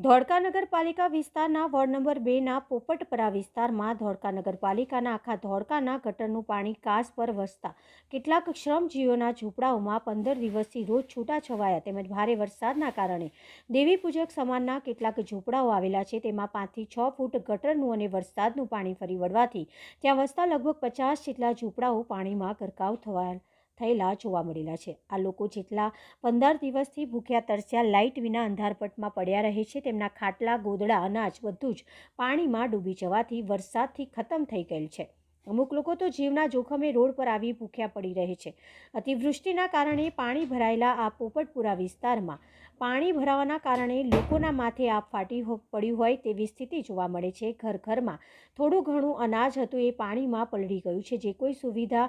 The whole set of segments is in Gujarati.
ધોળકા નગરપાલિકા વિસ્તારના વોર્ડ નંબર 2ના પોપટપરા વિસ્તારમાં ધોળકા નગરપાલિકાના આખા ધોળકાના ગટરનું પાણી કાસ પર વસતા કેટલાક શ્રમજીવીઓના ઝૂંપડાઓમાં 15 દિવસથી રોજ છૂટાછવાયા તેમજ ભારે વરસાદના કારણે દેવી પૂજક સમાનના કેટલાક ઝૂંપડાઓ આવેલા છે, તેમાં 5 થી 6 ફૂટ ગટરનું અને વરસાદનું પાણી ફરી વળવાથી ત્યાં વસતા લગભગ 50 જેટલા ઝૂંપડાઓ પાણીમાં ગરકાવ થયેલા જોવા મળેલા છે। આ લોકો જેટલા 15 દિવસથી ભૂખ્યા તરસ્યા લાઇટ વિના અંધારપટમાં પડ્યા રહે છે, તેમના ખાટલા, ગોદડા, અનાજ બધું જ પાણીમાં ડૂબી જવાથી વરસાદથી ખતમ થઈ ગયેલ છે। અમુક લોકો તો જીવના જોખમે રોડ પર આવી ભૂખ્યા પડી રહે છે। અતિવૃષ્ટિના કારણે પાણી ભરાયેલા આ પોપટપુરા વિસ્તારમાં પાણી ભરાવાના કારણે લોકોના માથે આપ ફાટી પડ્યું હોય તેવી સ્થિતિ જોવા મળે છે। ઘર ઘરમાં થોડું ઘણું અનાજ હતું એ પાણીમાં પલળી ગયું છે, જે કોઈ સુવિધા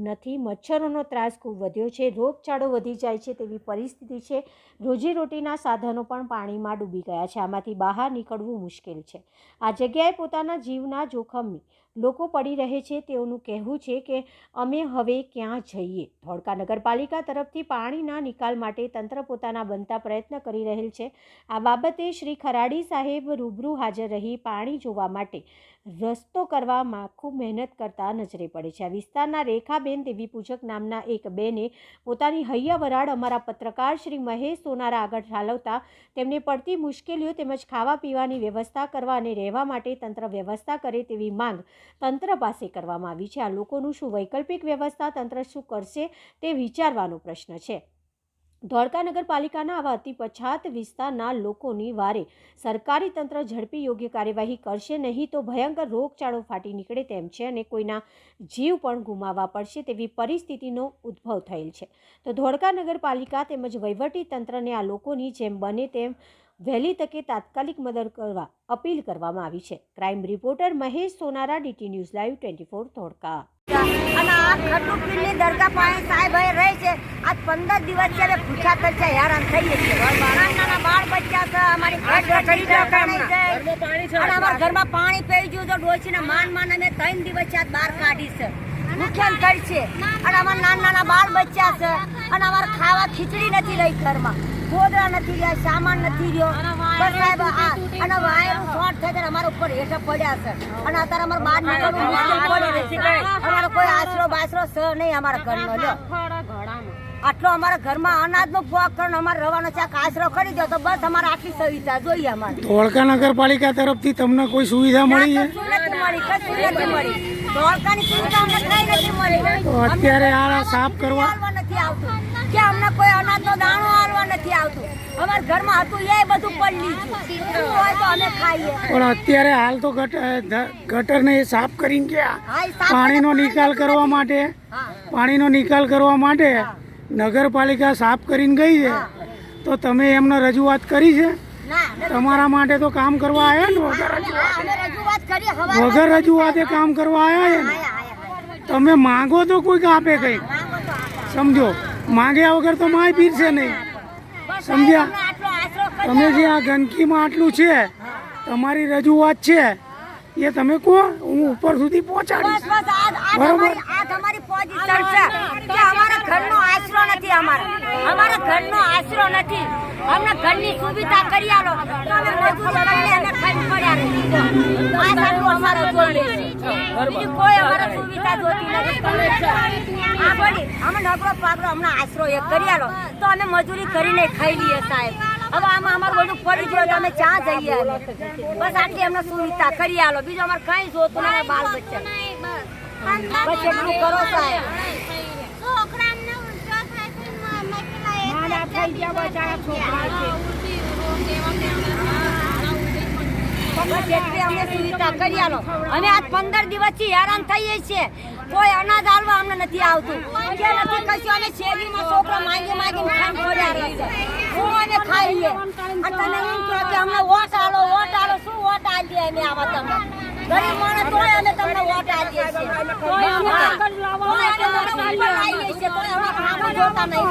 નથી। મચ્છરોનો ત્રાસ ખૂબ વધ્યો છે, રોગચાળો વધી જાય છે તેવી પરિસ્થિતિ છે। રોજીરોટીના સાધનો પણ પાણીમાં ડૂબી ગયા છે, આમાંથી બહાર નીકળવું મુશ્કેલ છે। આ જગ્યાએ પોતાના જીવના જોખમે લોકો પડી રહે છે। તેઓનું કહેવું છે કે અમે હવે ક્યાં જઈએ। ધોળકા નગરપાલિકા તરફથી પાણીના નિકાલ માટે તંત્ર પોતાના બનતા પ્રયત્ન કરી રહેલ છે। આ બાબતે શ્રી ખરાડી સાહેબ રૂબરૂ હાજર રહી પાણી જોવા માટે રસ્તો કરવામાં ખૂબ મહેનત કરતા નજરે પડે છે। આ વિસ્તારના રેખાબેન દેવી પૂજક નામના એક બેને પોતાની હૈયા વરાળ અમારા પત્રકાર શ્રી મહેશ સોનારા આગળ ઠાલવતા તેમને પડતી મુશ્કેલીઓ તેમજ ખાવા પીવાની વ્યવસ્થા કરવા અને રહેવા માટે તંત્ર વ્યવસ્થા કરે તેવી માંગ તંત્ર પાસે કરવામાં આવી છે। આ લોકોનું શું વૈકલ્પિક વ્યવસ્થા તંત્ર શું કરશે તે વિચારવાનો પ્રશ્ન છે। ધોળકા નગરપાલિકાના આવા અતિ પછાત વિસ્તારના લોકોની વારે સરકારી તંત્ર ઝડપી યોગ્ય કાર્યવાહી કરશે નહીં તો ભયંકર રોગચાળો ફાટી નીકળે તેમ છે અને કોઈના જીવ પણ ગુમાવવા પડશે તેવી પરિસ્થિતિનો ઉદ્ભવ થયેલ છે। તો ધોળકા નગરપાલિકા તેમજ વહીવટી તંત્રને આ લોકોની જેમ બને તેમ વહેલી તકે તાત્કાલિક મદદ કરવા અપીલ કરવામાં આવી છે। Crime reporter Mahesh Sonara, DT news live 24 Dholka. અને આ ખટુપીરની દરગાહ પાસે સાહેબ અહીં રહે છે। આજ 15 દિવસથી અમે ભૂખ્યા તરસ્યા હેરાન થઈએ છીએ। નાના બાળ બચ્ચા છે, અમારી અને અમારા ઘરમાં પાણી પી ગયું તો ડોસીને માન અમે 3 દિવસથી આજ બહાર કાઢી છે, ભૂખ્યા થઈ છે। અને અમારા નાના બાળ બચ્ચા છે અને અમારે ખાવા ખીચડી નથી રહી, ઘરમાં ગોદરા નથી રહ્યા, સામાન નથી રહ્યો, બસ સાહેબ આ અને વાયર શોર્ટ થઈ જાય અમારા ઉપર હેઠા પડ્યા છે અને અત્યારે અમારે બહાર નીકળવું મુશ્કેલ પડે છે। અમારો કોઈ આશરો બાસરો છે નહીં અમારા ઘરનો। લ્યો આટલો અમારા ઘરમાં અનાજનો પોક કરીને અમારે રવાનો છે, આશરો કરી દો તો બસ અમારે આટલી સુવિધા જોઈએ। અમારે ધોળકા નગરપાલિકા તરફથી તમને કોઈ સુવિધા મળી છે? નથી મળી, ધોળકાની સુવિધા અમને કઈ નથી મળી। તો અત્યારે આ સાફ કરવા નથી આવતું કે અમને કોઈ અનાજનો દાણો આલવા નથી આવતું। અમારા ઘરમાં હતું એ બધું પડી લીધું, શું હોય તો અમે ખાઈએ। પણ અત્યારે હાલ તો ગટરને સાફ કરીને ગયા પાણીનો નિકાલ કરવા માટે નગરપાલિકા સાફ કરીને ગઈ છે, તો તમે એમને રજૂઆત કરી છે? તમારા માટે તો કામ કરવા આવ્યા ને, વગર રજૂઆતે કામ કરવા આવ્યા છે ને। તમે માંગો તો કોઈક આપે કંઈક, સમજો, માંગ્યા વગર તો માય પીરશે નહીં, સમજ્યા? તમે જે આ ગંદકીમાં આટલું છે, તમારી રજૂઆત છે એ તમે કહો, હું ઉપર સુધી પહોંચાડીશ, બરોબર? અમારા ઘરનો આશરો નથી, અમારા ઘરનો આશરો નથી, અમને ઘરની સુવિધા કરી આલો તો અમે મજૂરી કરીને અમે ખાઈ પડ્યા રહીએ। આ સારું અમારે જોઈએ છે, બીજી કોઈ અમારે સુવિધા જોતી નથી। આ બધી અમે નગરો પાગરો અમને આશરો એક કરી આલો તો અમે મજૂરી કરીને ખાઈ લઈએ સાહેબ। હવે આમાં અમારું બધું પડી ગયું તો અમે ક્યાં જઈએ? બસ આટલી અમને સુવિધા કરી આલો, બીજું અમારે કઈ જોતું નહીં, બાળ બચ્ચા બસ એટલું કરો સાહેબ। બસ એટલી અમને સુવિધા કરી આલો। અમે આજ 15 દિવસથી હેરાન થઈએ છીએ, કોઈ અનાજ આલવા અમને નથી આવતું કે નથી કશું। અમે શેરીમાં છોકરા માંગી ખાઈ પડ્યા રહે છે, શું અમે ખાઈએ? અને તમે એમ કહો કે અમને વોટ આલો, શું વોટ આલીએ અમે? આવા તમે ગરીબ માણસ તોય અમે તમને વોટ આલીએ છીએ, તોય અમે જોતા નહીં।